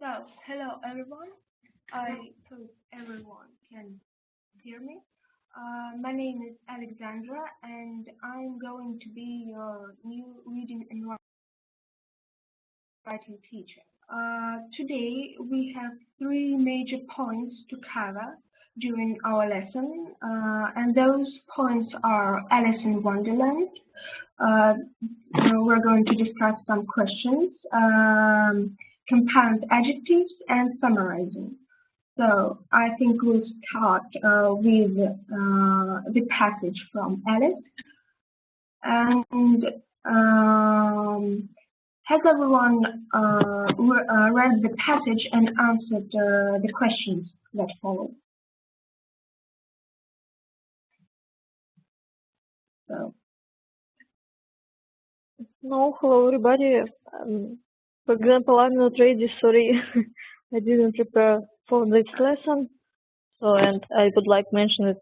Hello everyone. I hope everyone can hear me. My name is Alexandra, and I'm going to be your new reading and writing teacher. Today we have three major points to cover during our lesson, and those points are Alice in Wonderland. Uh, we're going to discuss some questions, compound adjectives, and summarizing. So I think we'll start with the passage from Alice. And has everyone read the passage and answered the questions that follow? So. No, hello everybody. For example, I'm not ready, sorry. I didn't prepare for this lesson. So, and I would like to mention it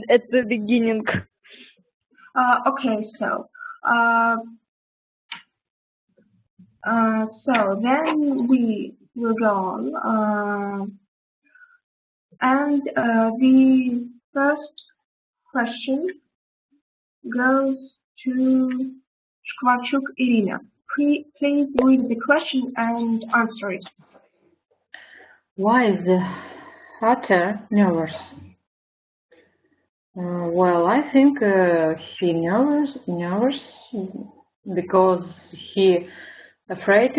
at the beginning. Okay, so then we will go on, and the first question goes to Shkvarchuk Irina. Please read the question and answer it. Why is the hatter nervous? Well, I think he nervous because he afraid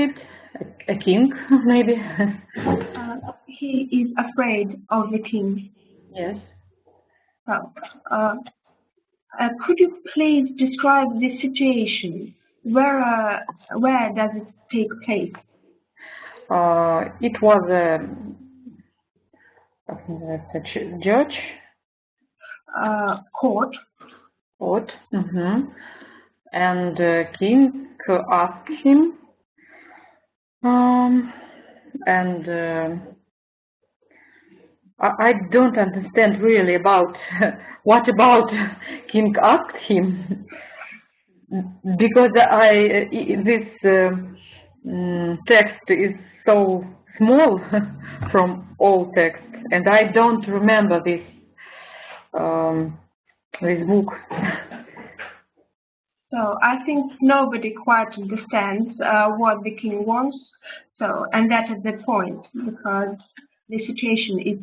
a king, maybe. He is afraid of the king. Yes. So, could you please describe the situation? Where does it take place? It was a judge. Court. Court. And king asked him, and I don't understand really about what about king asked him, because this text is so small from all text, and I don't remember this book. So I think nobody quite understands what the king wants. So, and that is the point, because the situation is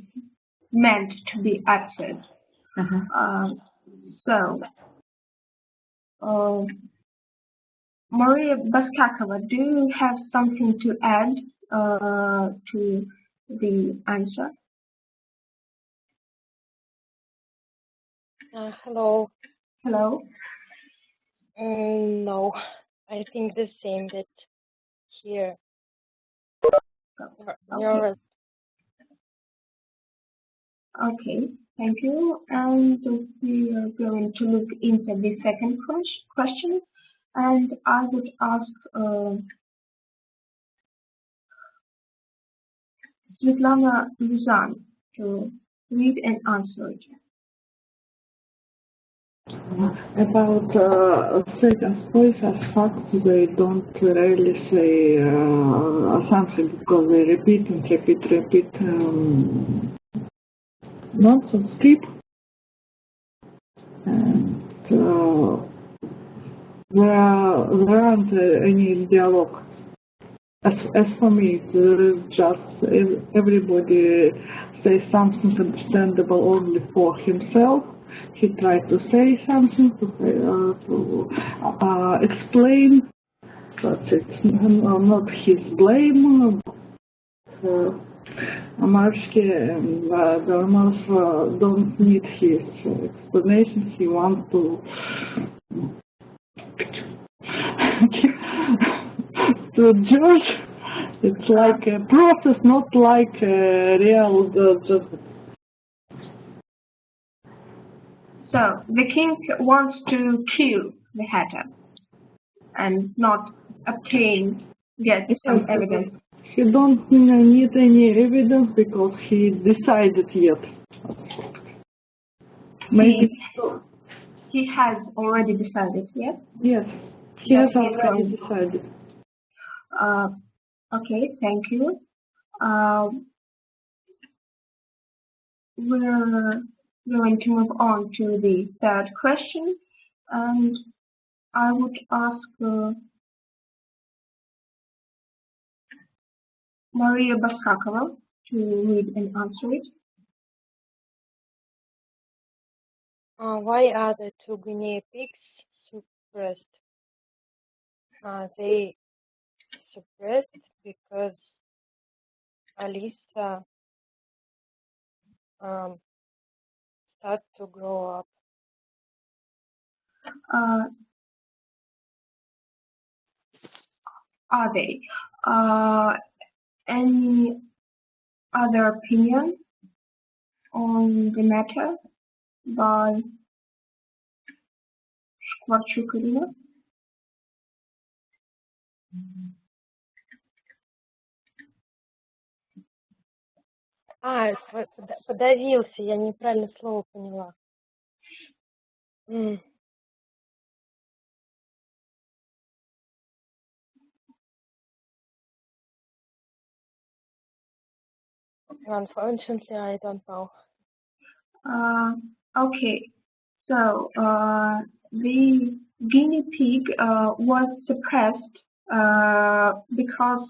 meant to be answered. Maria Baskakova, do you have something to add to the answer? Hello. Hello. No, I think the same that here. Okay, thank you. And we are going to look into the second question. And I would ask Svetlana Luzan to read and answer it. About second choice as fact, they don't really say something because they repeat nonsense script, and there aren't any dialogue. As for me, there is just everybody says something understandable only for himself. He tried to say something, to explain, but it's not his blame. Marsky and Dormov don't need his explanation. He wants to judge. It's like a process, not like a real judgment. So the king wants to kill the hatter and not get some evidence. He don't need any evidence because he decided yet. Maybe he has already decided, yes? Yes, he has already decided. Okay, thank you. we're going to move on to the third question, and I would ask Maria Baskakova to read and answer it. Why are the two guinea pigs suppressed? They suppressed because Alisa start to grow up. Are they? Any other opinion on the matter by Skvarchuk Irina? Подавился, я неправильно слово поняла. Unfortunately, I don't know. Okay, so the guinea pig was suppressed because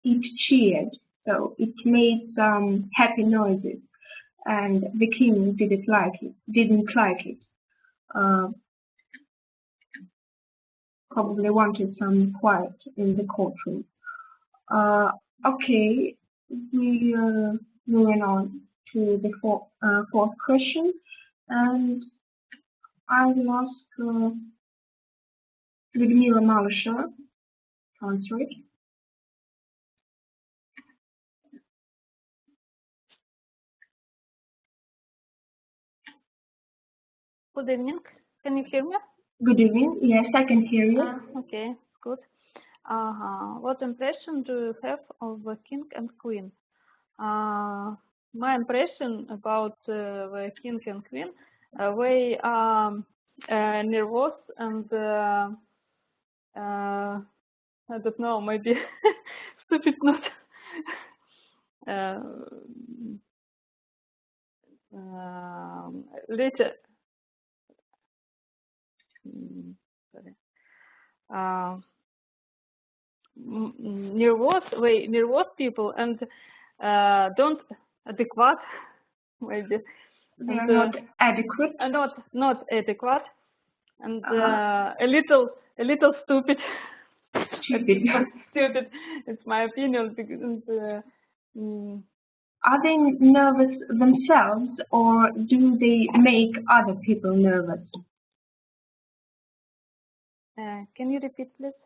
it cheered, so it made some happy noises, and the king didn't like it. Probably wanted some quiet in the courtroom. Okay, we are moving on to the fourth question, and I will ask Lyudmila Malyshev to answer it. Good evening. Can you hear me? Good evening. Yes, I can hear you. Okay, good. What impression do you have of the king and queen? My impression about the king and queen, they are nervous and I don't know, maybe stupid not. Later. Sorry. Nervous people and don't adequate, maybe. They are not adequate. Not adequate, and a little stupid. Stupid. It's my opinion. Are they nervous themselves, or do they make other people nervous? Can you repeat, please?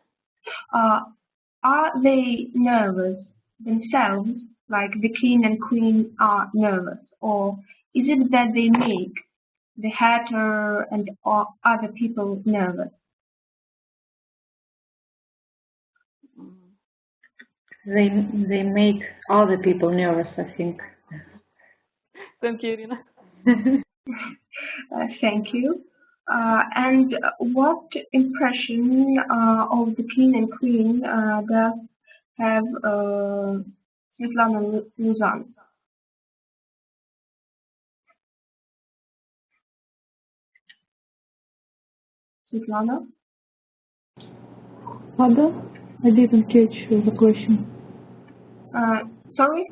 Are they nervous themselves, like the king and queen are nervous, or is it that they make the hatter and other people nervous? They make other people nervous, I think. Thank you, Irina. Thank you. And what impression of the king and queen does have Svetlana Luzan? Svetlana? Pardon? I didn't catch the question. Sorry?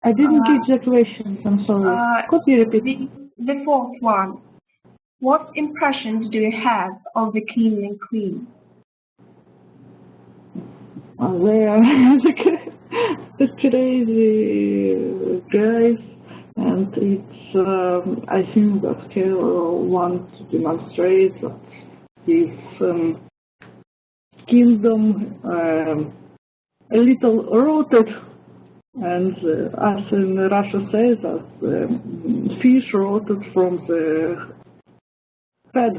I didn't catch the question, I'm sorry. Could you repeat? The fourth one. What impressions do you have of the king and queen? They are crazy guys, and it's I think that he wants to demonstrate that his kingdom a little rotted, and as in Russia says that fish rotted from the head.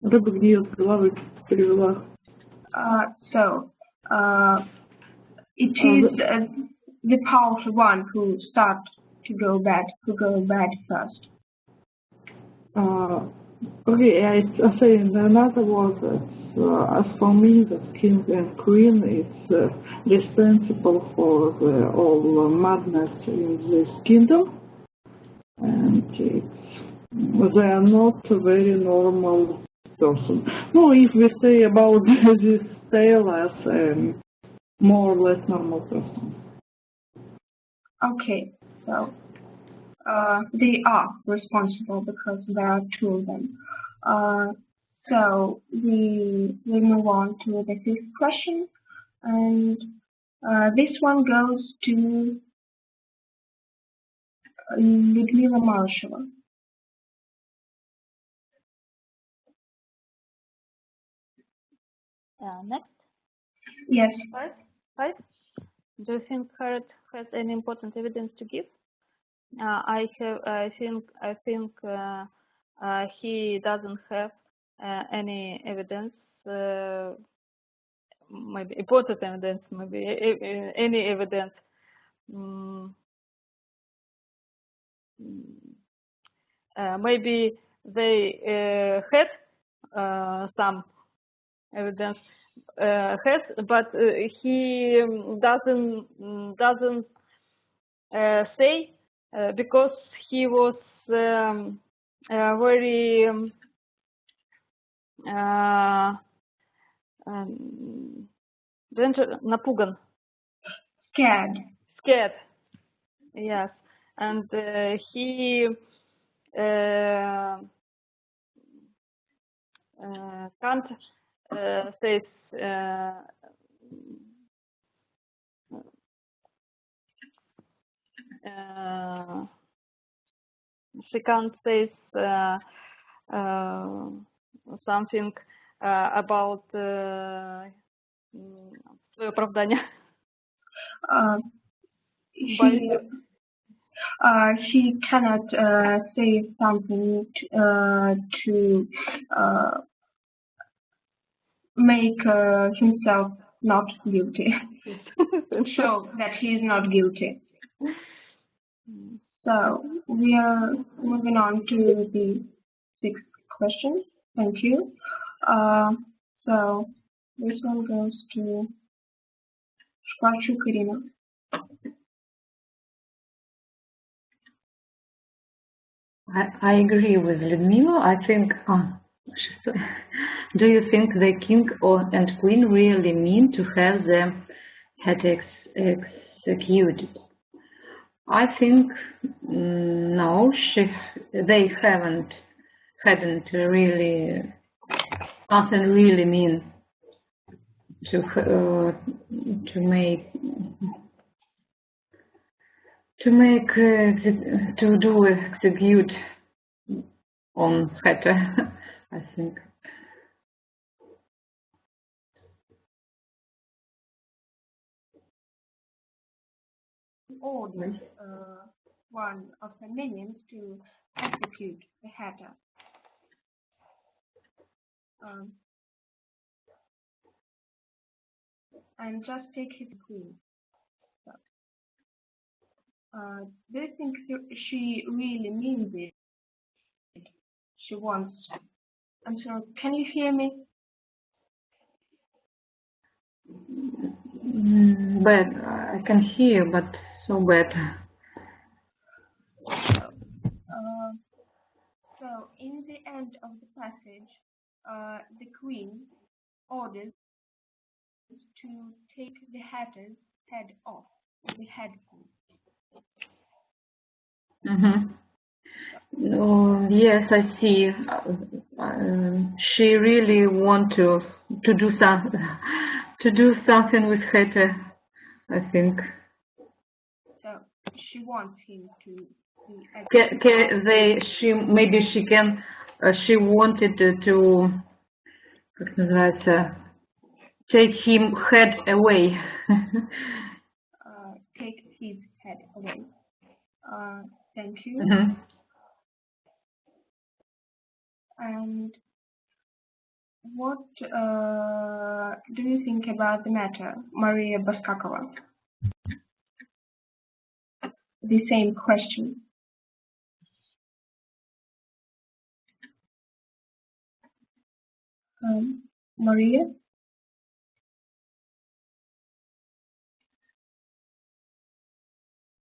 Рыба гниет с головы, перевела. So, it is the powerful one who starts to go bad first. Okay, I say in another words, as for me, the king and queen is responsible for all madness in this kingdom, and they are not a very normal person. No, if we say about this tale as more or less normal person. Okay, so they are responsible because there are two of them. So we will move on to the fifth question, and this one goes to Lyudmila Malasheva. Next. Yes. Five. Do you think Herod has any important evidence to give? I think he doesn't have any evidence. Maybe important evidence. Maybe any evidence. Maybe they had some evidence. But he doesn't say because he was very напуган. Scared. Yes, and he can't say. She can't say something about свое оправдание. She cannot say something to make himself not guilty. Show that he is not guilty. So we are moving on to the sixth question. Thank you. So this one goes to Shkvarchuk Irina. I agree with Lyudmila. I think, do you think the king and queen really mean to have the head executed? I think no, they hadn't really, nothing really mean to do execute on Hete, I think. Orders one of the minions to execute the Hete. And just take his queen. So, do you think she really means it? She wants. I'm sorry, can you hear me? Bad. I can hear, but so bad. So in the end of the passage, the queen orders to take the Hete's head off, the head queen. Yes, I see. She really want to do something with Hete, I think. So she wants him to. She wanted to, как называется, take him head away. Take his head away. Thank you. And what do you think about the matter, Maria Baskakova? The same question. Maria?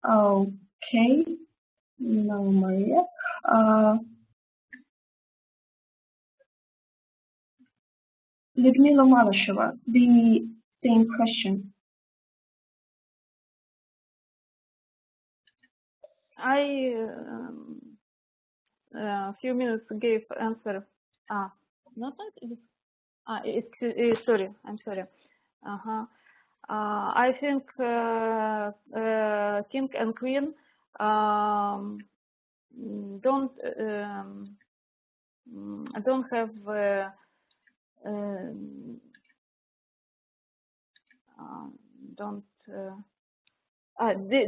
Okay, no, Maria. Lyudmila Malasheva, the same question. I a few minutes gave answer. Not that. Sorry, I'm sorry. I think king and queen don't have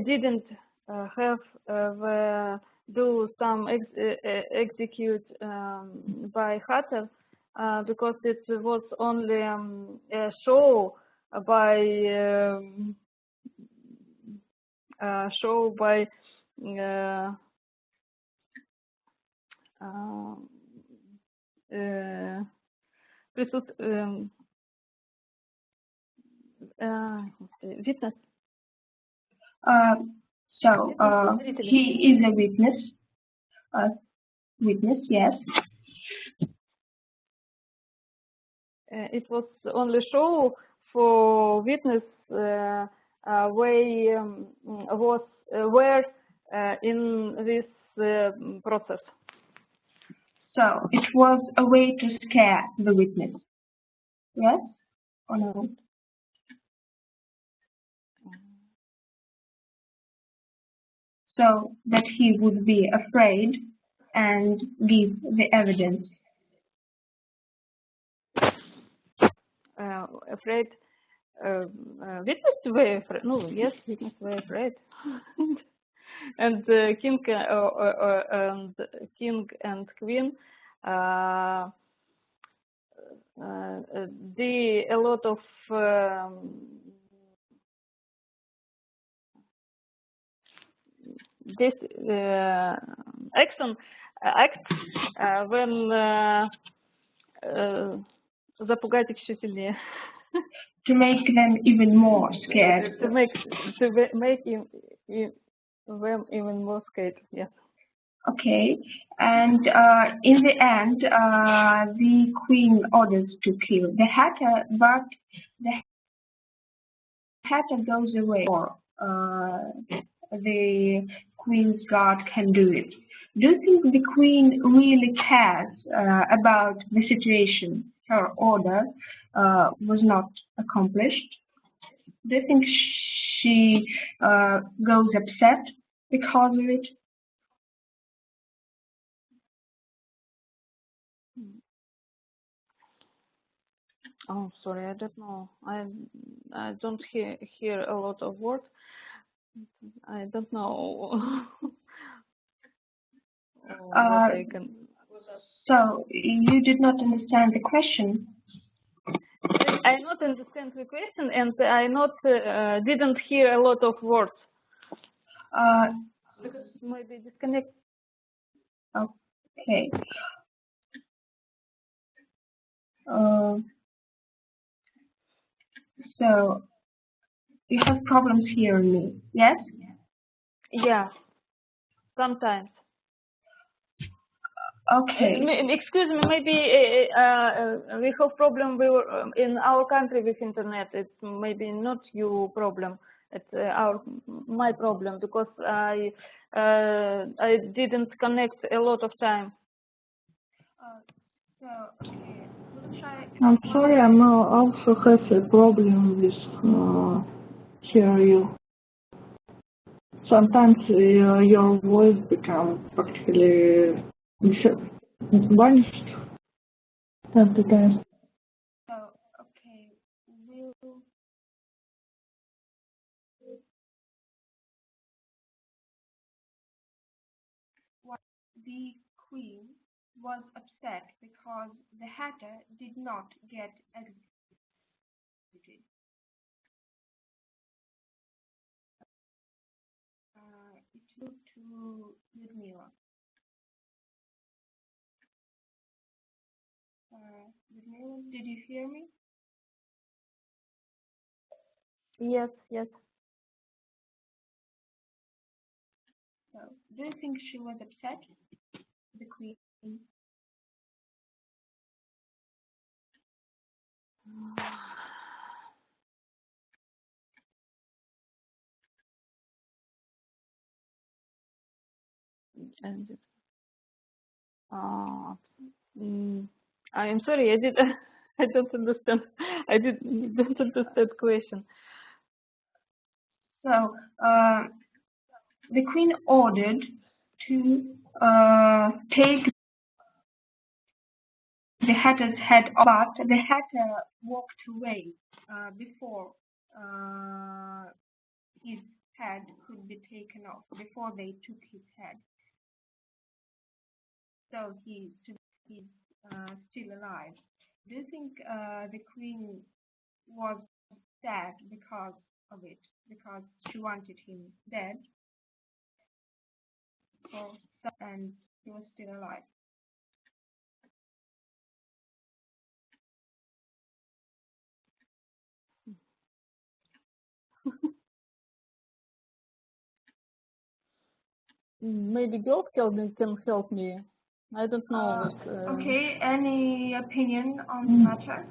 didn't have do some execute by Hatter because it was only a show by witness. He is a witness. Witness, yes. It was only show for witness where in this process. So it was a way to scare the witness. Yes or no? So that he would be afraid and give the evidence. Afraid. Witness were afraid. No, yes, witness were afraid. And king and queen did a lot of this act when запугать их еще сильнее. To make them even more scared. To make them even more scared. Yes. Okay, and in the end, the queen orders to kill the hatter, but the hatter goes away. Or the queen's guard can do it. Do you think the queen really cares about the situation? Her order was not accomplished. Do you think she goes upset because of it? Oh, sorry, I don't know. I don't hear a lot of words. I don't know. So you did not understand the question. I not understand the question, and I not didn't hear a lot of words. Because maybe disconnect. Okay. So you have problems hearing me, yes? Yeah, sometimes. Okay. Excuse me, maybe we have problem in our country with internet. It's maybe not your problem. It's my problem because I didn't connect a lot of time. Okay. We'll try. I'm sorry, I'm also has a problem with hear you. Sometimes your voice becomes practically vanished. Time to time. So okay, the queen was upset because the hatter did not get executed. It moved to Lyudmila. Lyudmila? Anyone, did you hear me? Yes, yes. So, do you think she was upset, the queen? And I am sorry, I don't understand. Don't understand question. So, the queen ordered to take the hatter's head off, but the hatter walked away before his head could be taken off, before they took his head. So he's still alive. Do you think the queen was sad because of it, because she wanted him dead, and he was still alive? Maybe girl can help me. I don't know. Okay, any opinion on the matter?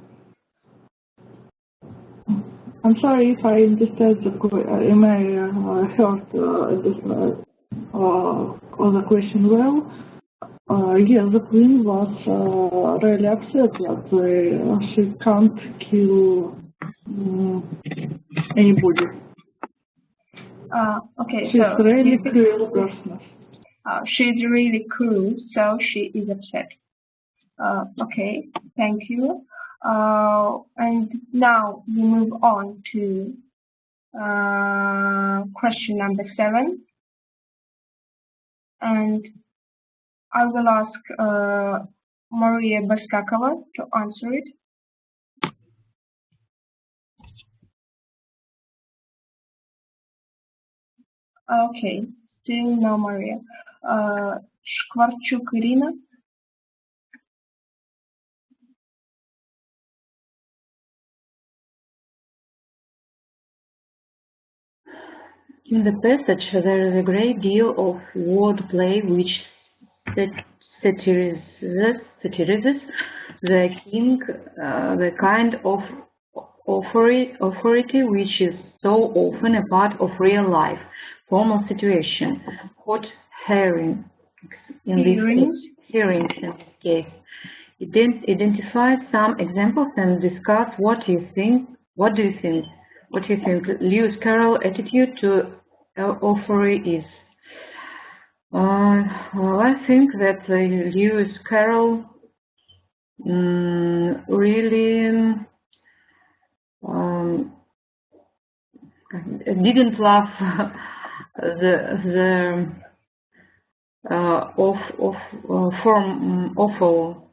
I'm sorry if I understand I heard the question well. Yes, the queen was really upset that she can't kill anybody. Okay, She's so really cruel person. She's really cruel, so she is upset. Okay, thank you. And now we move on to question number 7. And I will ask Maria Baskakova to answer it. Okay, still no Maria. Shkvarchuk Irina. In the passage, there is a great deal of wordplay which satirizes the king, the kind of authority which is so often a part of real life, formal situation. Hot hearings in this case. Identify some examples and discuss what you think. What do you think? What do you think Lewis Carroll's attitude to authority is? Well, I think that Lewis Carroll really didn't love the awful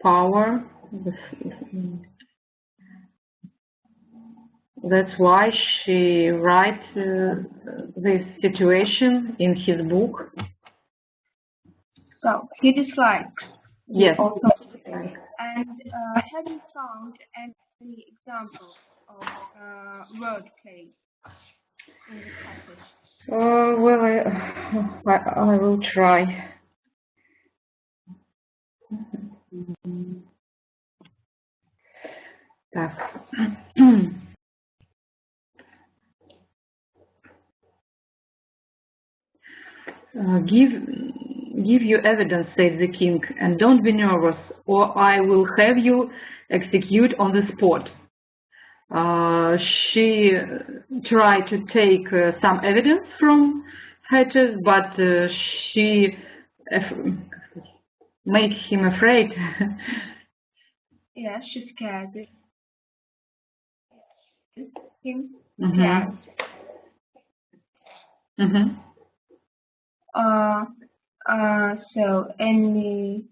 power. That's why she writes this situation in his book. So he dislikes. Yes. And have you found any examples of wordplay in the passage? Well, I will try. Give you evidence, said the king, and don't be nervous, or I will have you execute on the spot. She tried to take some evidence from Hedges, but she made him afraid. Yes, she scared him. Mm-hmm. Mm-hmm. So any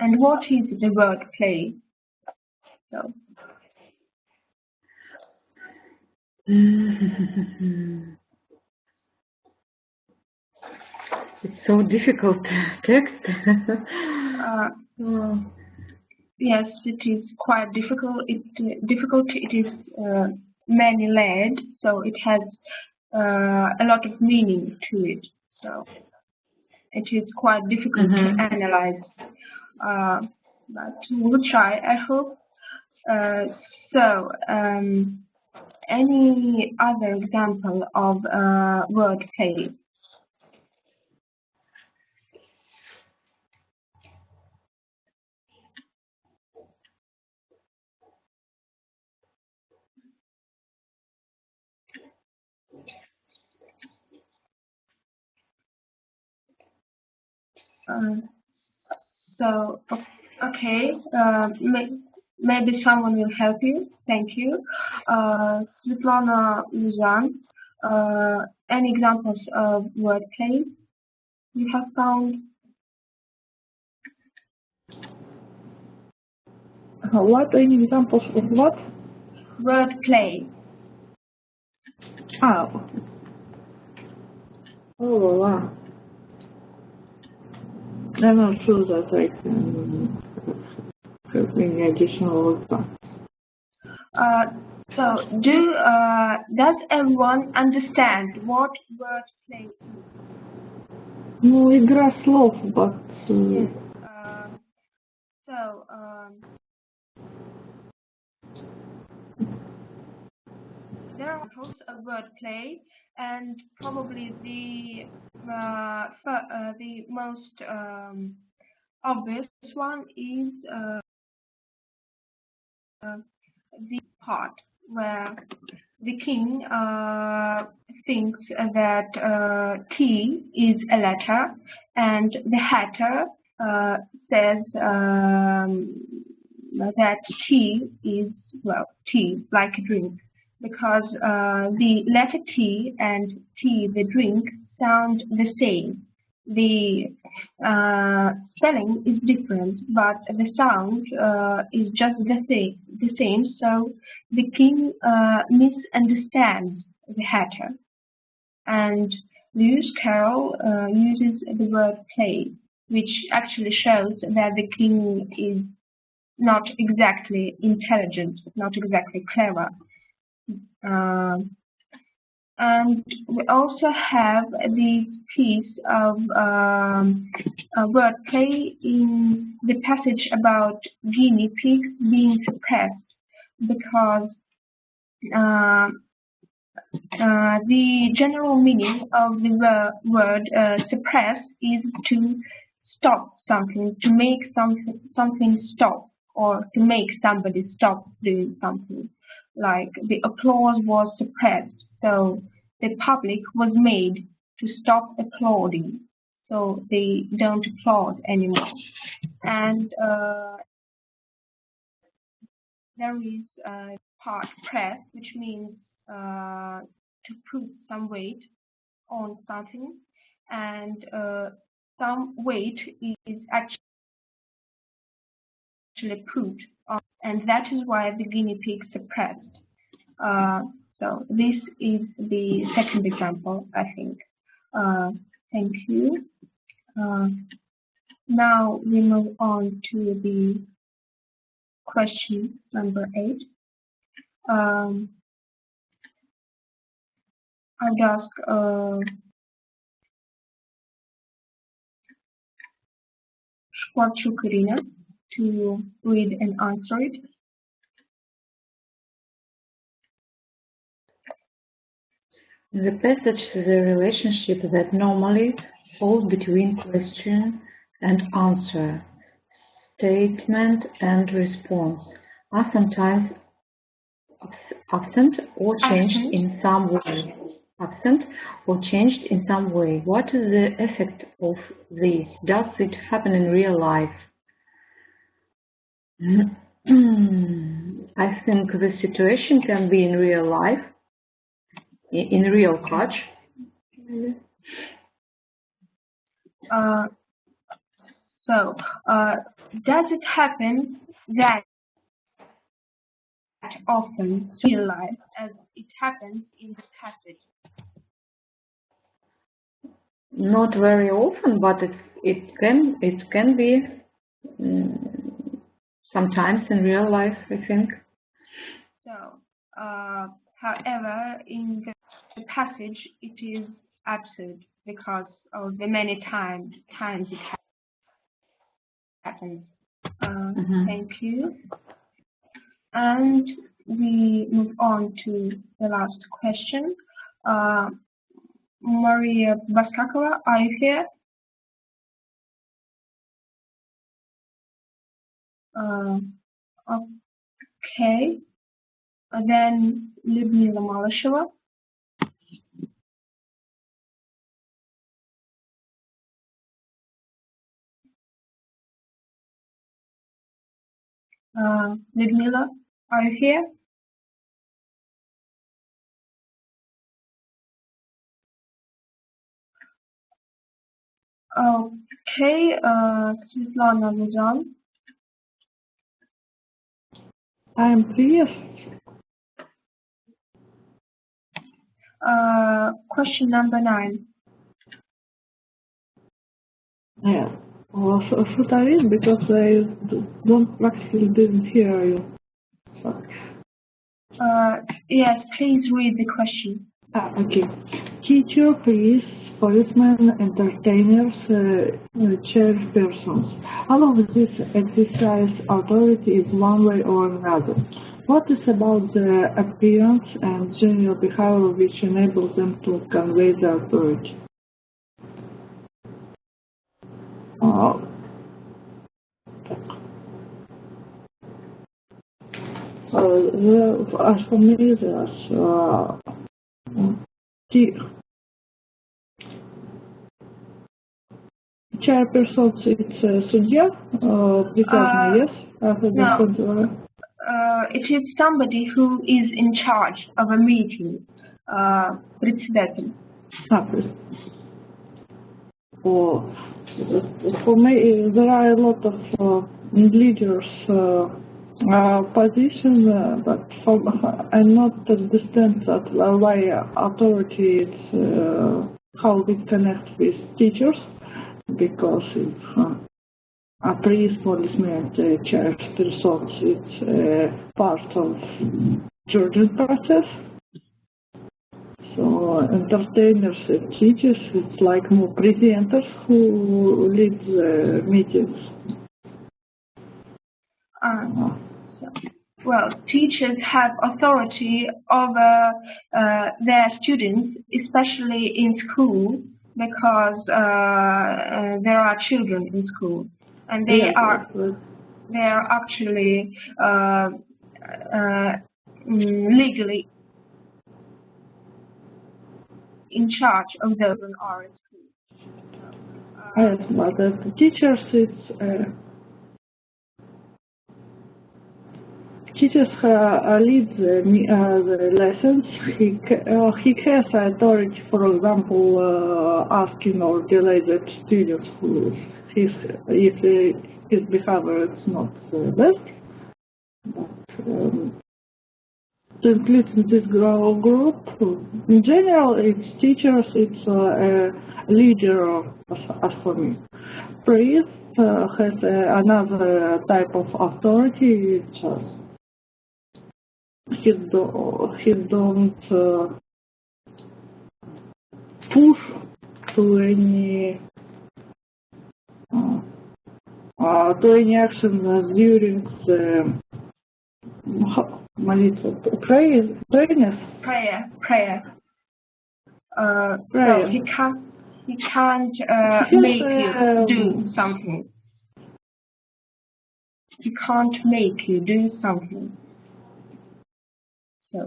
and what is the word play? So It's so difficult text. Yes, it is quite difficult. It is many layered, so it has a lot of meaning to it. So it is quite difficult to analyze. But we'll try, I hope. Any other example of wordplay? Okay, maybe someone will help you. Thank you. Svetlana Luzan, any examples of wordplay you have found? What? Any examples of what? Wordplay. Oh, wow. I'm not sure that I can have any additional response. Does everyone understand what wordplay is? Ну, игра слов, but... Yes. There are examples of wordplay, and probably the most obvious one is the part where the king thinks that T is a letter, and the hatter says that tea is, well, tea, like a drink, because the letter T and tea, the drink, sound the same. The spelling is different, but the sound is just the same, so the king misunderstands the hatter. And Lewis Carroll uses the word play, which actually shows that the king is not exactly intelligent, not exactly clever. And we also have this piece of wordplay in the passage about guinea pigs being suppressed, because the general meaning of the word suppress is to stop something, to make something stop, or to make somebody stop doing something. Like the applause was suppressed, so the public was made to stop applauding, so they don't applaud anymore. And there is part press, which means to put some weight on something, and some weight is actually put on, and that is why the guinea pig suppressed. So this is the second example, I think. Thank you. Now we move on to the question number 8. I would ask Shkwarchuk Irina to read and answer it. In the passage, the relationship that normally falls between question and answer, statement and response, are sometimes absent or changed in some way. Absent or changed in some way. What is the effect of this? Does it happen in real life? I think the situation can be in real life, in real catch. Does it happen that often in real life, as it happens in the passage? Not very often, but it can be sometimes in real life, I think. So, however, in the passage, it is absurd because of the many times it happens. Thank you. And we move on to the last question. Maria Baskakova, are you here? Okay. Then Lyudmila Malasheva. Lyudmila, are you here? Okay, Svetlana Luzan. I'm pleased. Question number 9. Yeah. Well, should I read? Because I practically didn't hear you. Sorry. Yes, please read the question. Okay. Teacher, priests, policemen, entertainers, chairpersons. All of this exercise authority is one way or another. What is about the appearance and general behavior which enables them to convey the authority? As for me, there's chairperson, it's судья, yes? No. It is somebody who is in charge of a meeting. Председатель. For me, there are a lot of leaders positions, but I not understand that why authority is how it connects with teachers, because if a priest, policeman, chairpersons, it's part of judging process. So entertainers and teachers, it's like more presenters who lead the meetings. Well, teachers have authority over their students, especially in school, because there are children in school, and they are actually legally in charge of those who are in school. Yes, but the teachers, teachers lead the lessons. He has authority, for example, asking or delay the students if his behavior is not the best. But to include in this group, in general, it's teachers, it's a leader, as for me. Priest has another type of authority. He don't push to any action during the prayer. So he can't make you do something. He can't make you do something. So.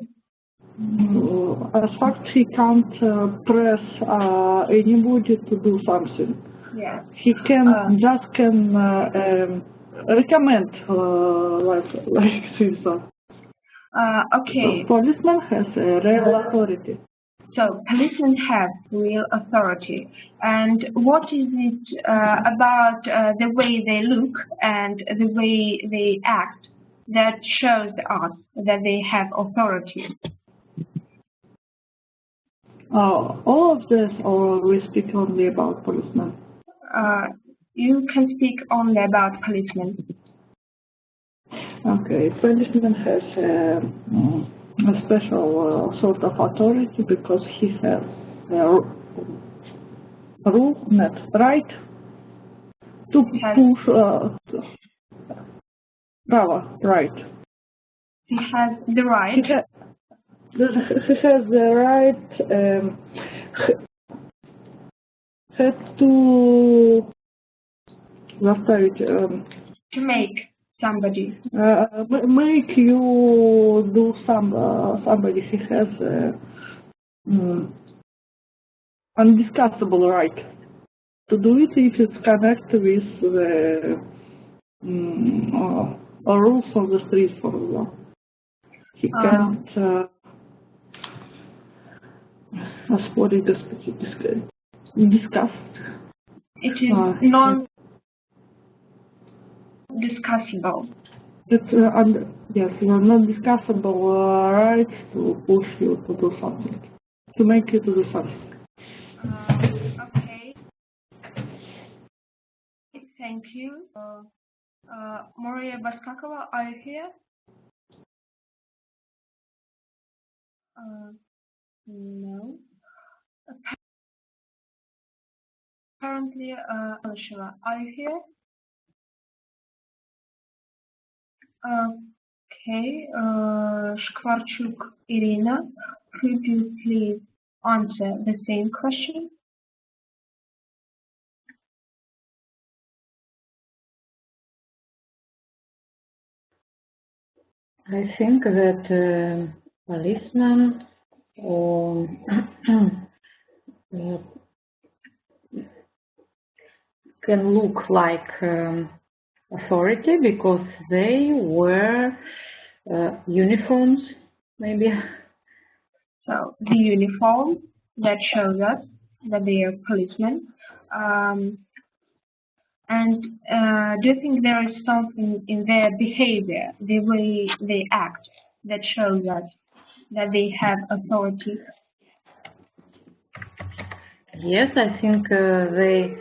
As fact, he can't press anybody to do something. Yeah. He can recommend like this. Okay. So policeman has real authority. So policemen have real authority. And what is it about the way they look and the way they act that shows us that they have authority? all of this, or we speak only about policemen? You can speak only about policemen. Okay, policeman has a special sort of authority because he has rule, not right, to push power, right. He has the right. He has the right had to make somebody. Make you do somebody. He has undiscussable right to do it if it's connected with the rules of the street, for example. He can't discuss. It is non-discussable. It's yes, non-discussable right to push you to do something, to make you to do something. Okay. Thank you. Maria Baskakova, are you here? No. Apparently, Angela, are you here? Okay. Shkvarchuk Irina, could you please answer the same question? I think that policemen or can look like authority because they wear uniforms, maybe. So the uniform that shows us that they are policemen. And do you think there is something in their behavior, the way they act, that shows us that they have authority? Yes, I think they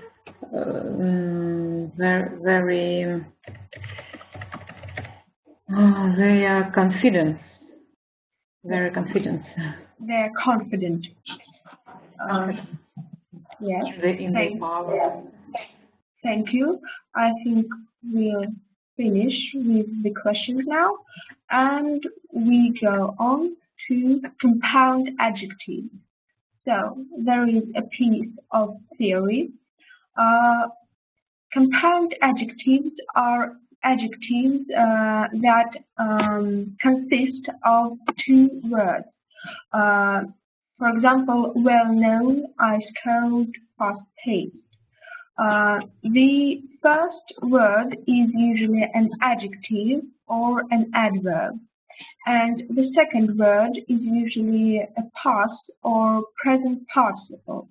they are confident. Very confident. They're confident. Yes. In their power. Thank you. I think we'll finish with the questions now, and we go on to compound adjectives. So there is a piece of theory. Compound adjectives are adjectives that consist of two words. For example, well-known, ice-cold, fast-paced. The first word is usually an adjective or an adverb, and the second word is usually a past or present participle.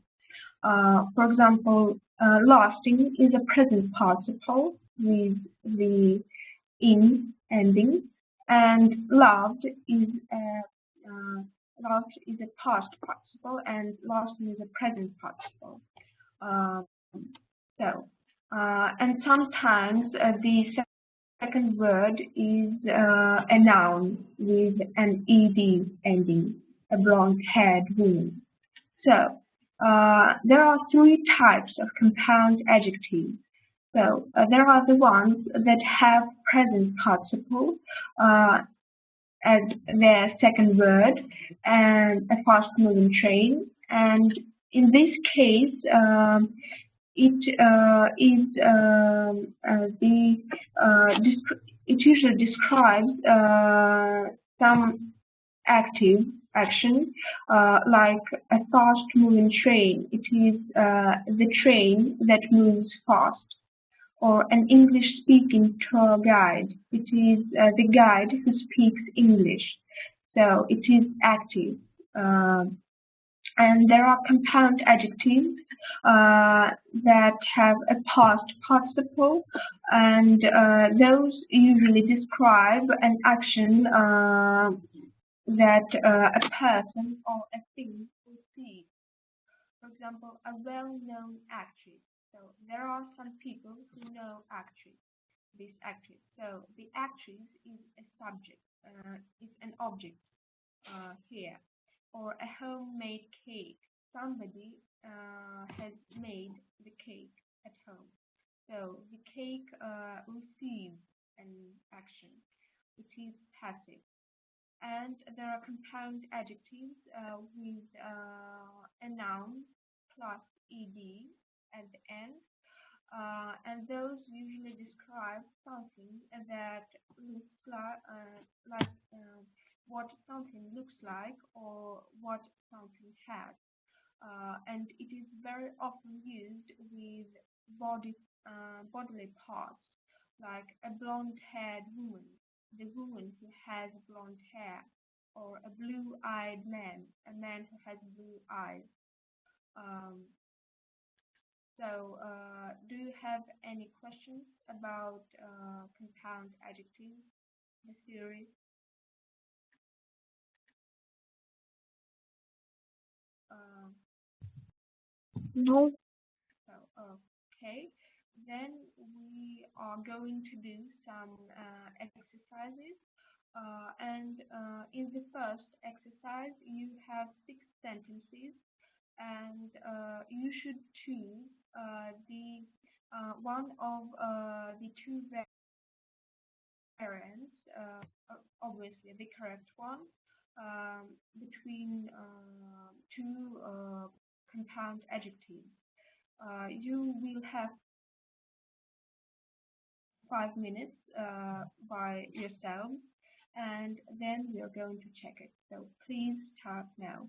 For example, lasting is a present participle with the in ending, and loved is a past participle, and lasting is a present participle. And sometimes the second word is a noun with an ed ending, a blonde-haired woman. So there are three types of compound adjectives. So there are the ones that have present participle as their second word and a fast-moving train, and in this case, it usually describes some action, like a fast-moving train. It is the train that moves fast. Or an English-speaking tour guide. It is the guide who speaks English. So it is active. And there are compound adjectives that have a past participle, and those usually describe an action that a person or a thing receives. for example, a well-known actress. So there are some people who know this actress. So the actress is a subject, is an object here, or a homemade cake. Somebody has made the cake at home. So the cake receives an action, which is passive. And there are compound adjectives with a noun plus ed at the end, and those usually describe something that looks like what something looks like or what something has, and it is very often used with bodily parts, like a blonde-haired woman, the woman who has blonde hair, or a blue-eyed man, a man who has blue eyes. Um, do you have any questions about compound adjectives, the theory? Uh, No. Okay, then we are going to do some exercises. And in the first exercise, you have 6 sentences, and you should choose the one of the 2 variants, obviously the correct one, between 2 compound adjectives. You will have 5 minutes by yourself, and then we are going to check it. So please start now.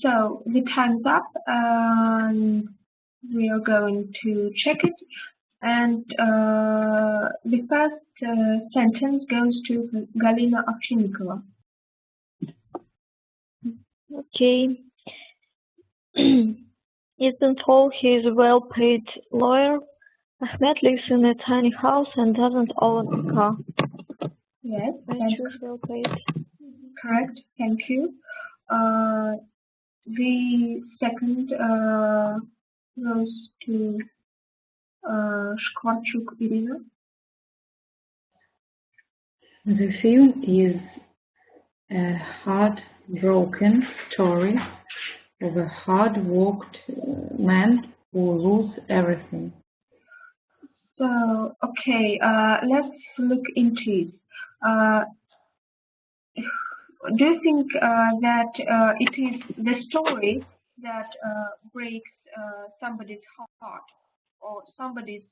So the time's up, and we are going to check it. And the first sentence goes to Galina Ovchinnikova. Okay. Isn't all he's a well-paid lawyer? Ahmed lives in a tiny house and doesn't own a car. Yes, I choose well-paid. correct. Thank you. The second goes to Shkvarchuk Irina. The film is a heartbroken story of a hard-worked man who loses everything. So, okay, let's look into it. Do you think that it is the story that breaks somebody's heart, or somebody's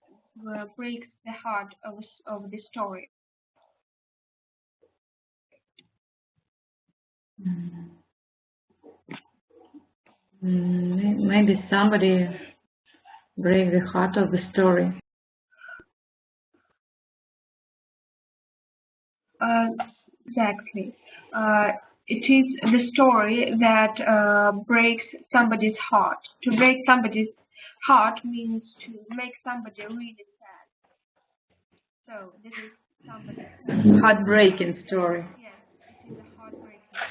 breaks the heart of the story? Maybe somebody breaks the heart of the story. Exactly. It is the story that breaks somebody's heart. To break somebody's heart means to make somebody really sad. So this is somebody's Heartbreaking story. Yes, it is a heartbreaking story.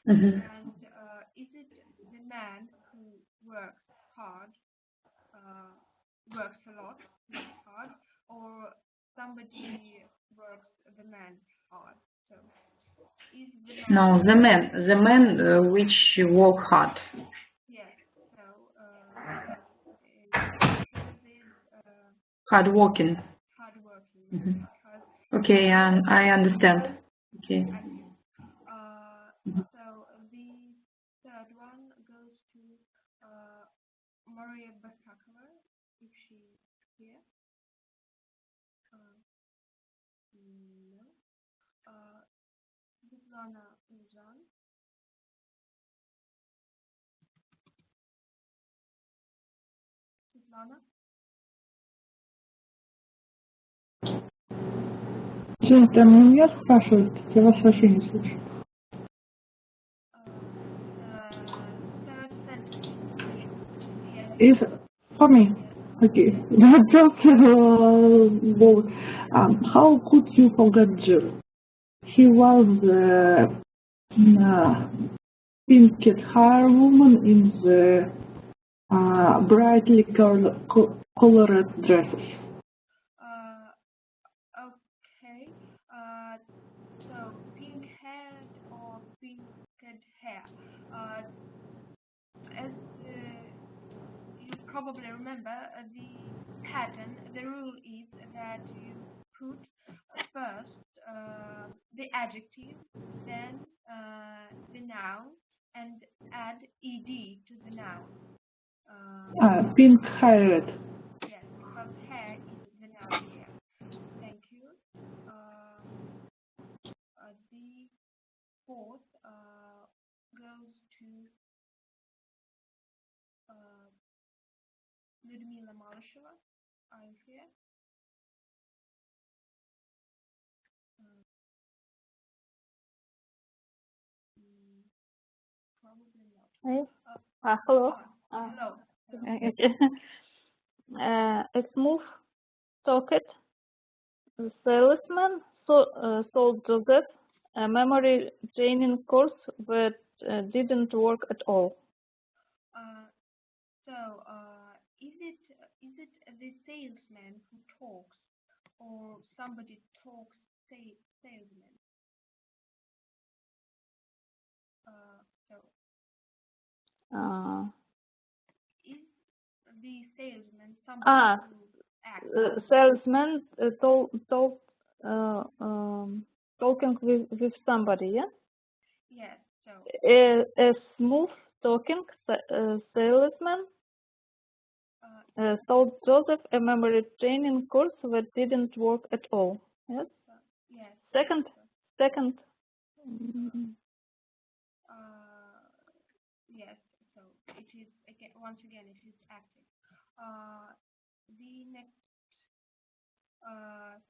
Mm-hmm. And is it the man who works hard, works a lot, works hard, or somebody works the man hard? So is the man? No, the man which work hard. Yes. So Hardworking. Hardworking. Mm-hmm. Because Okay, I understand. Okay. So the third one goes to Maria Basakova, if she's here. No. Svetlana Uzan. Svetlana? Извините, а меня спрашивают, я вас вообще не слышу. Third sentence. Yes. Is for me. Okay. The first word. How could you forget Jill? He was pink hair woman in the brightly colored dresses. Okay. So pink-haired or pink-ed hair. As you probably remember, the pattern, the rule is that you put first the adjective, then the noun, and add ed to the noun. Pink-haired. Yes, because hair is the noun here. Thank you. The fourth goes to Lyudmila Malasheva. Are you here? Probably not. Hey. Hello. Hello. A smooth talked salesman sold Joseph a memory training course that didn't work at all. Is it the salesman who talks, or somebody talks salesman? Is the salesman somebody who acts? Salesman talking with somebody, yeah? Yes. So A smooth talking salesman sold Joseph a memory training course that didn't work at all. Yes. Yes. Second. is again, once again, it is active. The next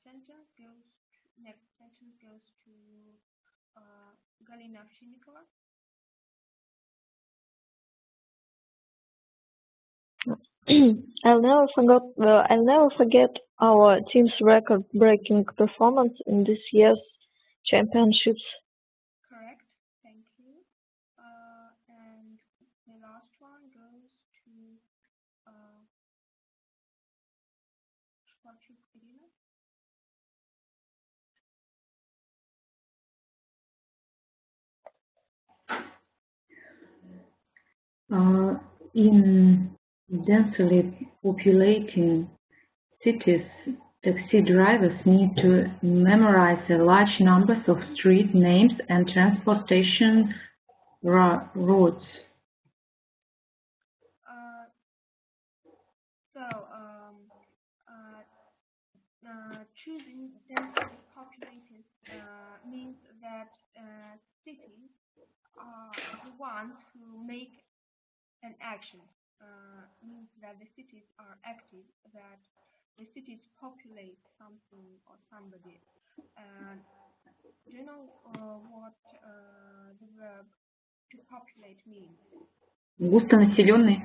sentence goes to Galina Ovshinnikova. I'll never forget our team's record-breaking performance in this year's championships. Correct. Thank you. And the last one goes to Shvarchuk Irina. In densely populating cities, taxi drivers need to memorize a large numbers of street names and transportation routes. Choosing densely populated means that cities are the ones who make an action. Means that the cities are active, that the cities populate something or somebody. Do you know what the verb to populate means? Густонаселенный.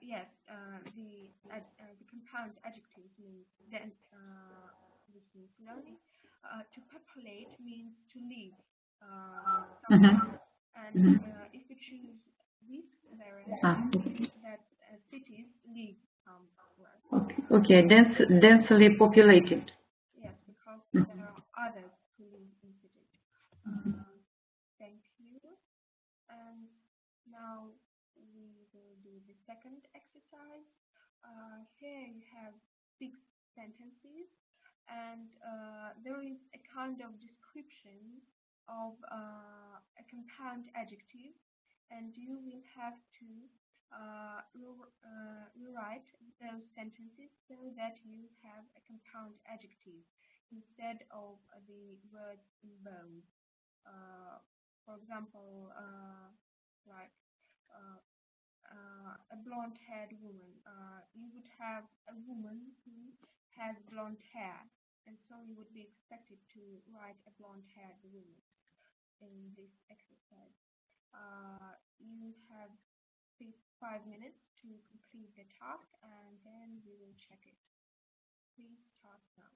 Yes, the compound adjective means then to populate means to live. And if we choose this, there is that cities live somewhere. Okay, densely populated. Yes, because there are others who live in cities. Thank you. And now we will do the second exercise. Here you have 6 sentences, and there is a kind of description of a compound adjective, and you will have to rewrite those sentences so that you have a compound adjective instead of the words in bold. For example, like a blonde-haired woman. You would have a woman who has blonde hair, and so you would be expected to write a blonde-haired woman in this exercise. You have 5 minutes to complete the task, and then we will check it. Please start now.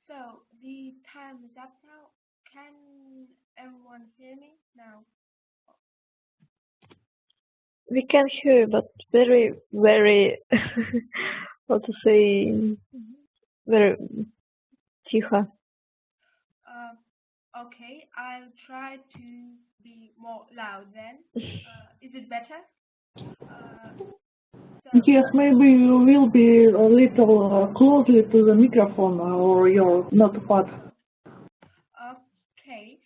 So the time is up now. Can everyone hear me now? We can hear you, but very, very, how to say, very тихо. Okay, I'll try to be more loud then. Is it better? Yes, maybe you will be a little closely to the microphone or your notepad. Okay.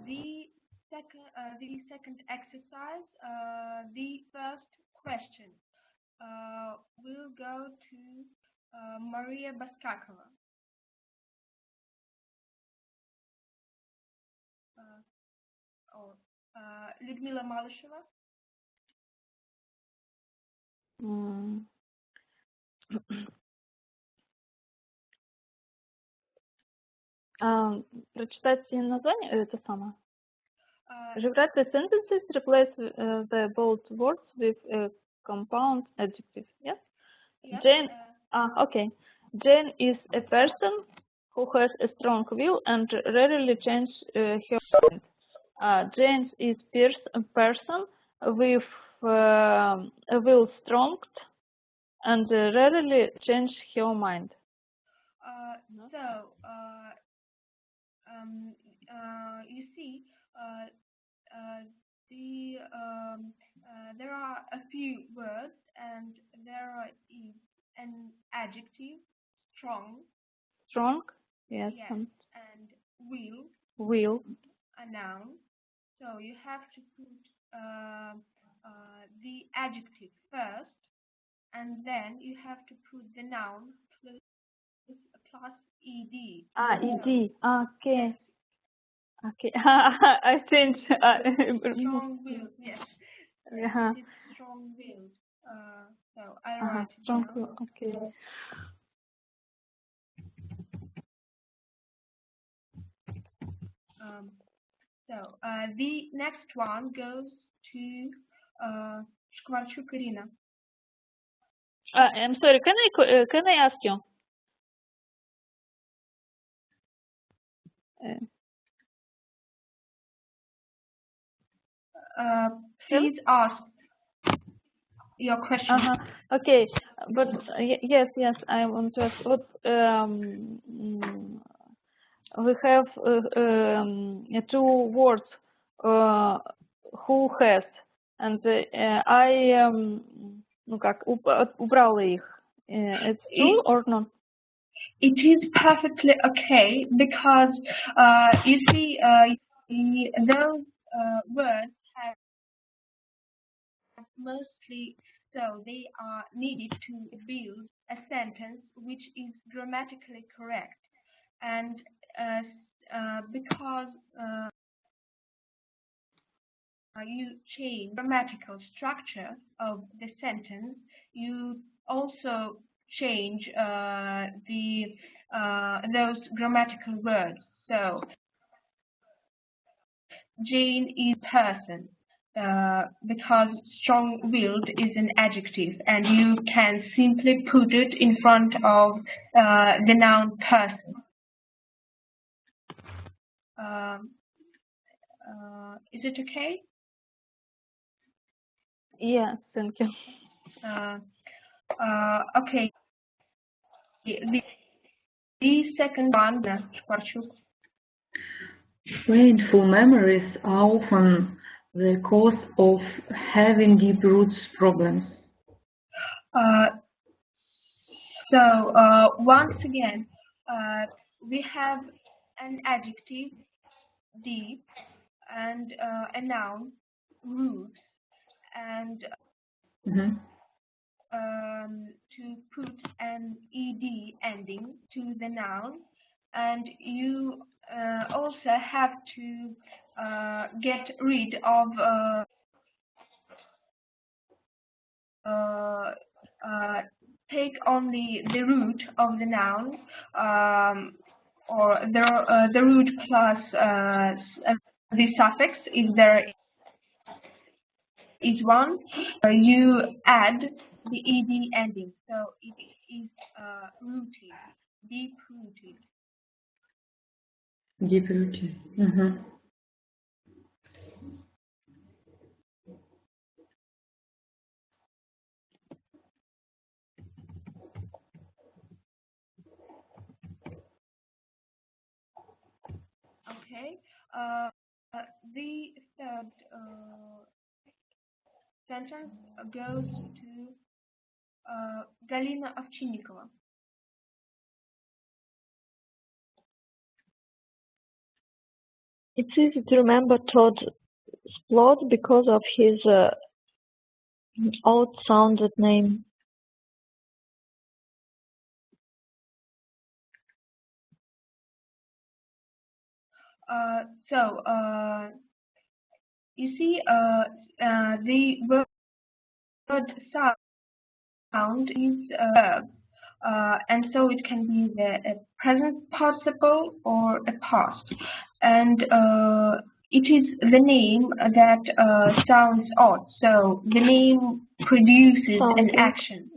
The second exercise. The first question will go to Maria Baskakova. Or Lyudmila Malышева. Прочитать название, это самое. Rewrite the sentences, replace the bold words with a compound adjective. Yes? Yes. Jane. Okay. Jane is a person who has a strong will and rarely changes her mind. Jane is a person with a will strong and rarely changes her mind. You see, there are a few words, and there is an adjective, strong. Strong, yes. Yes, and will. Will. A noun. So you have to put the adjective first, and then you have to put the noun plus ed. Ed. Okay. Okay. I think strong-willed. Yes. It's strong-willed. So I write it down. Strong-willed. Okay. So the next one goes to Shkvarchuk Irina. I'm sorry. Can I ask you? Please ask your question. Okay, but yes, I want to ask. What we have two words, who has, and I убрала их. It's true or not? It is perfectly okay because you see those words have mostly, so they are needed to build a sentence which is grammatically correct, and because you change grammatical structure of the sentence, you also change those grammatical words. So Jane is person because strong-willed is an adjective, and you can simply put it in front of the noun person. Is it okay? Yeah, thank you. Okay. The second one, Shkvarchuk. Painful memories are often the cause of having deep roots problems. So once again, we have an adjective, deep, and a noun, roots, and to put an ed ending to the noun, and you also have to get rid of take only the root of the noun, or the root plus the suffix if there is one. You add the ed ending, so it is rooted, deep rooted. Deep routine. Mm-hmm. Okay. The third sentence goes to Galina Ovchinnikova. It's easy to remember Todd Splot because of his odd-sounded name. You see, the word sound is a verb, and so it can be a present participle or a past. And it is the name that sounds odd. So the name produces an action.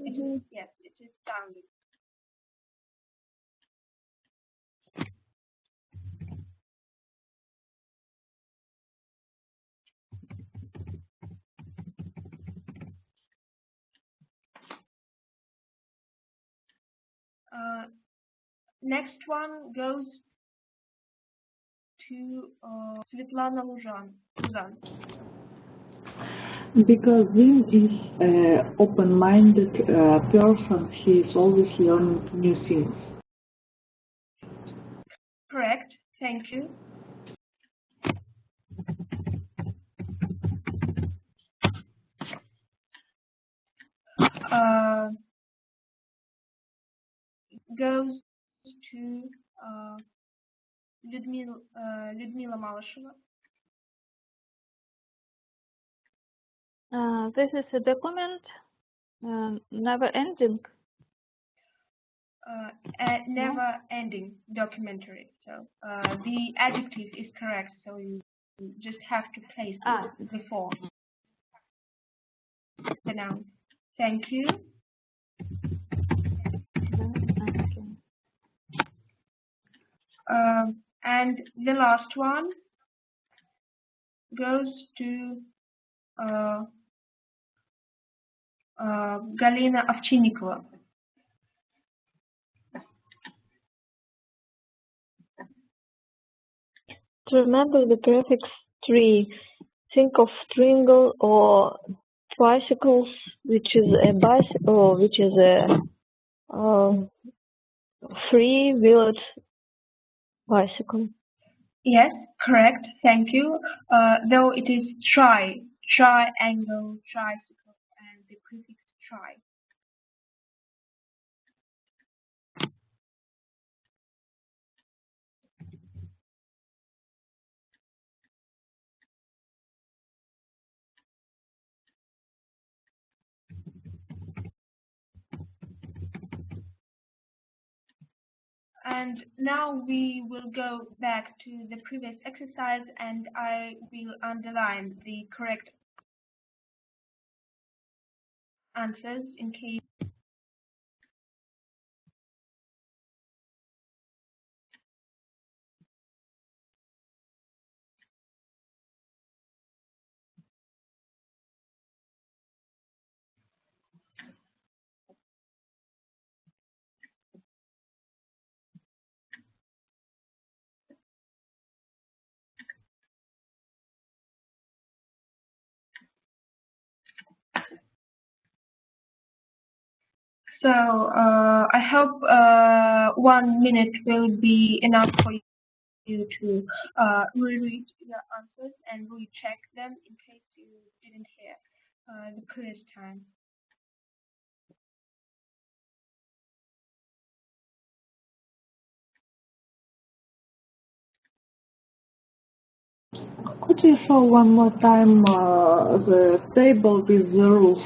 Yes, it is sounding. Next one goes to Svetlana Luzan. Because Zim is an open-minded person, he is always learning new things. Correct. Thank you. Goes to Lyudmila Malasheva. This is a document, never ending. Never-ending documentary. So the adjective is correct. So you just have to place it before the noun. Thank you. And the last one goes to Galina Ovchinnikova. To remember the prefix tree, think of tringle or tricycles, which is a bicycle, which is a three-wheeled bicycle. Yes, correct. Thank you. Though it is triangle, tricycle, and the prefix tri. And now we will go back to the previous exercise, and I will underline the correct answers in case. So I hope 1 minute will be enough for you to reread your answers and recheck them in case you didn't hear the previous time. Could you show one more time the table with the rules?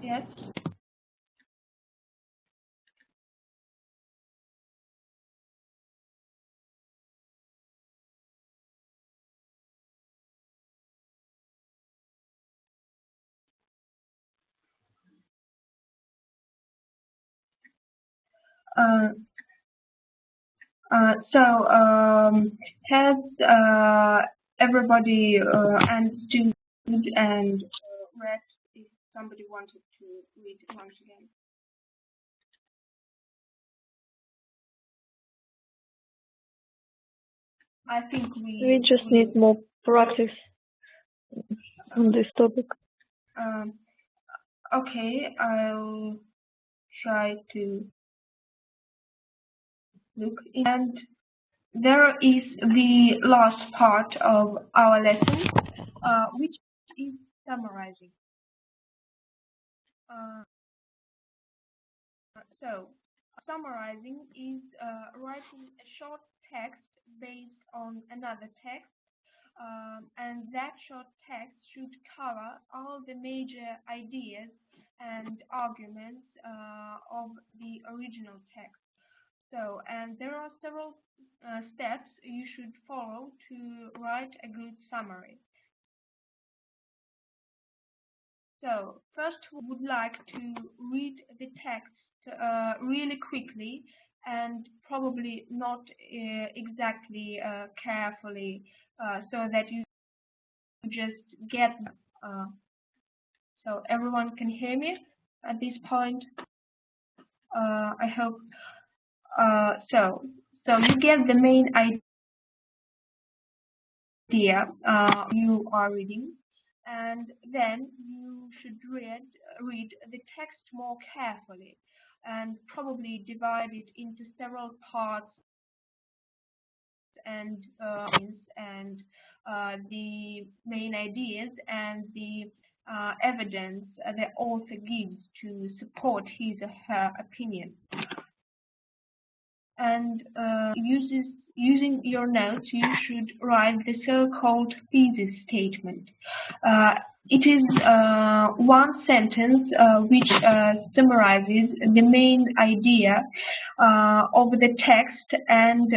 Yes. Has everybody understood and read? If somebody wanted to read once again. I think We just need more practice on this topic. Okay, I'll try to look. And there is the last part of our lesson, which is summarizing. So, summarizing is writing a short text based on another text, and that short text should cover all the major ideas and arguments of the original text. So, and there are several steps you should follow to write a good summary. So, first we would like to read the text really quickly and probably not exactly carefully, so that you just get. So everyone can hear me at this point. I hope. So you get the main idea you are reading, and then you should read the text more carefully and probably divide it into several parts and the main ideas and the evidence the author gives to support his or her opinion. And using your notes, you should write the so-called thesis statement. It is one sentence which summarizes the main idea of the text, and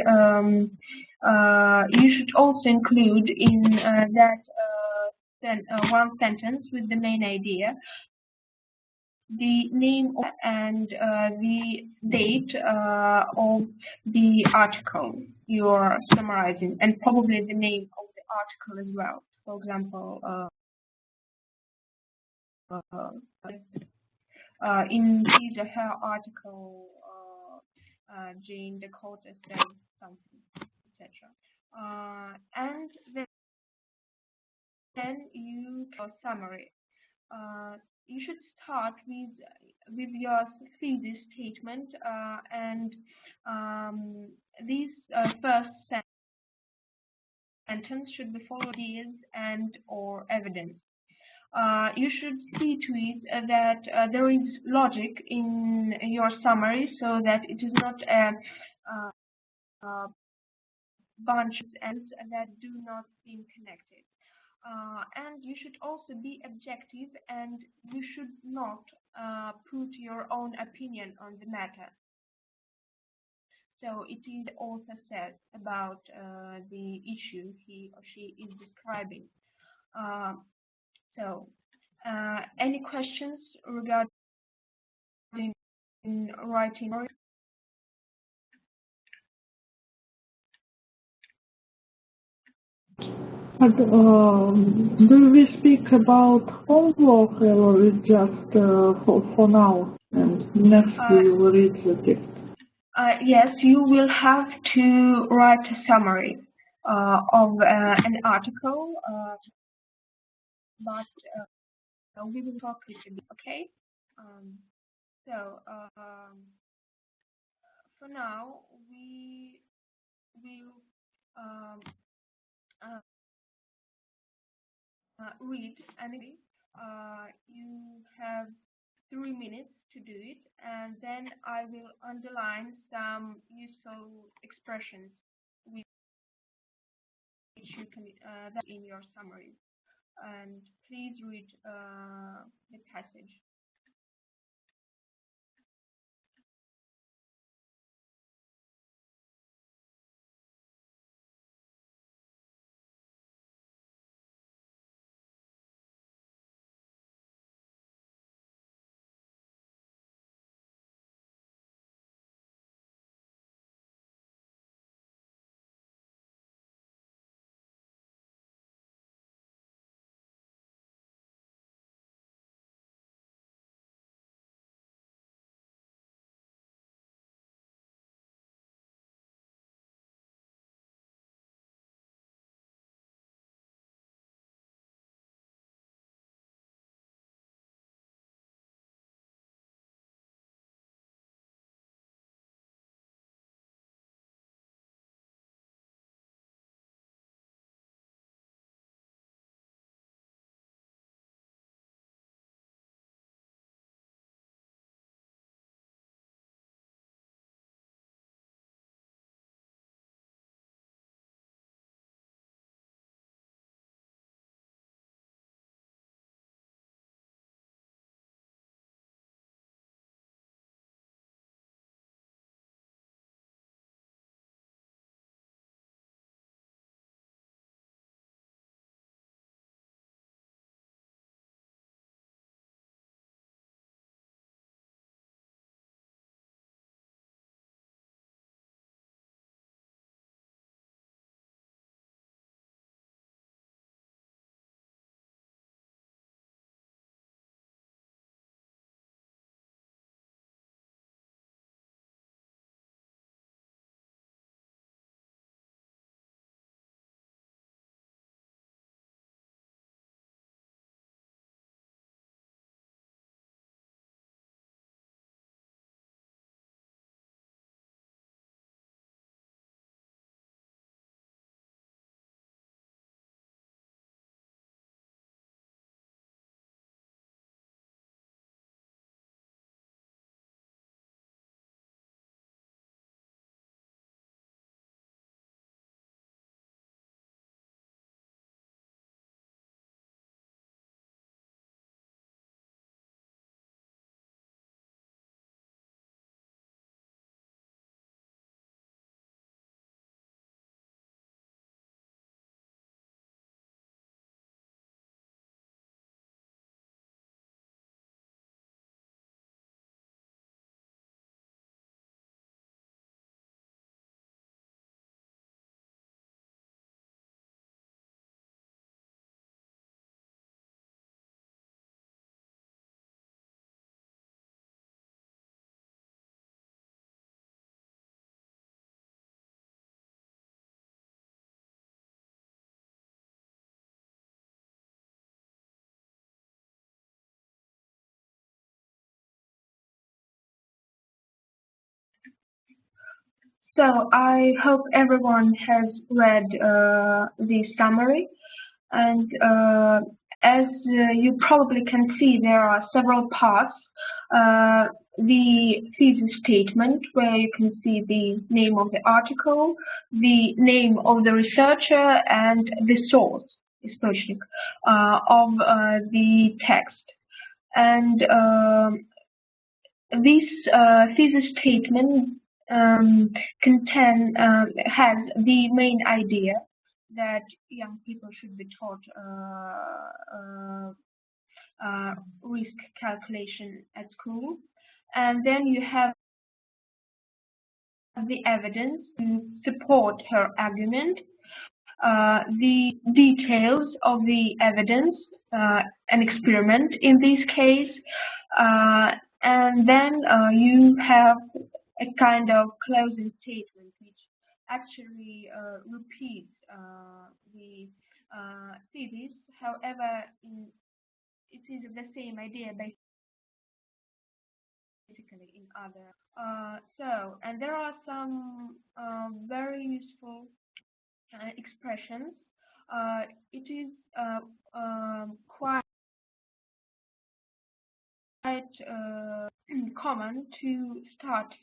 you should also include in that one sentence with the main idea the name and the date of the article you are summarizing, and probably the name of the article as well. For example, in his or her article, Jane Dakota said something, etc. And then you do a summary. You should start with your thesis statement, and this first sentence should be followed with and or evidence. You should see to it that there is logic in your summary, so that it is not a bunch of ends that do not seem connected. And you should also be objective, and you should not put your own opinion on the matter. So it is the author says about the issue he or she is describing. Any questions regarding writing? Do we speak about homework, or is just for now, and next we will read the text? Yes, you will have to write a summary of an article, but we will talk a little bit, okay? For now, we will read anyway. You have 3 minutes to do it, and then I will underline some useful expressions which you can that in your summary. And please read the passage. So I hope everyone has read the summary, and as you probably can see, there are several parts. The thesis statement, where you can see the name of the article, the name of the researcher, and the source, especially, of the text. And this thesis statement has the main idea that young people should be taught risk calculation at school, and then you have the evidence to support her argument, the details of the evidence, an experiment in this case, and then you have a kind of closing statement which actually repeats the thesis. However, it is the same idea basically in other. And there are some very useful expressions. It is quite common to start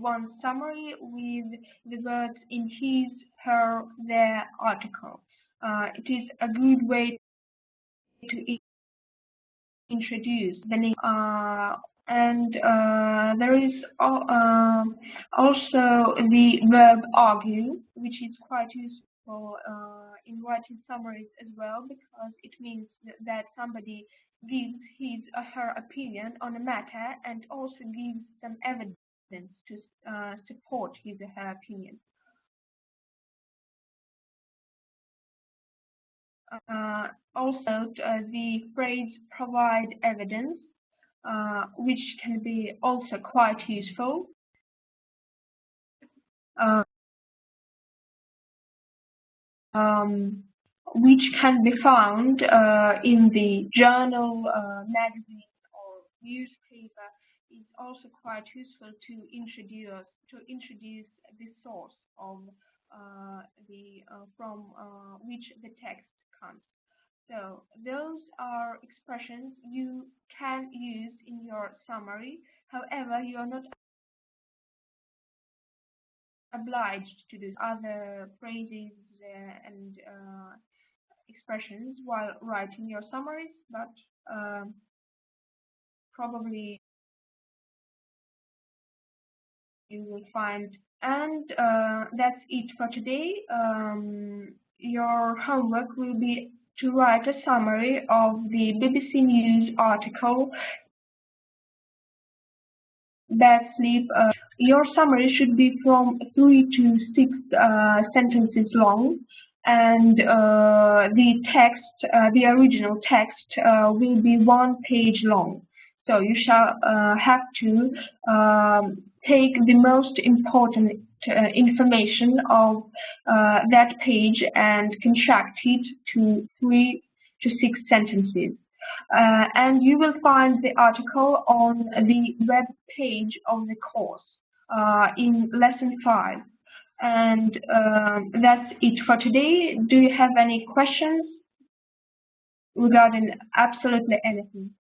one's summary with the words in his, her, their article. It is a good way to introduce the name. And there is also the verb argue, which is quite useful in writing summaries as well, because it means that somebody gives his or her opinion on a matter and also gives some evidence to support his or her opinion. Also, the phrase provide evidence, which can be also quite useful. Which can be found in the journal, magazine, or newspaper, is also quite useful to introduce the source of from which the text comes. So those are expressions you can use in your summary. However, you are not obliged to do other phrases and expressions while writing your summaries, but probably you will find. And that's it for today. Your homework will be to write a summary of the BBC News article, Bad Sleep. Your summary should be from 3 to 6 sentences long, and the text, the original text, will be 1 page long. So you shall have to take the most important information of that page and contract it to 3 to 6 sentences. And you will find the article on the web page of the course in lesson 5. And that's it for today. Do you have any questions regarding absolutely anything?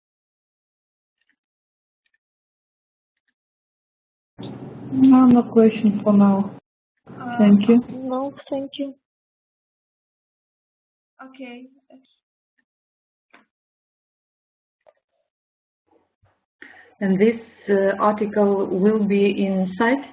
No question for now. Thank you. No, thank you. Okay. And this article will be in site?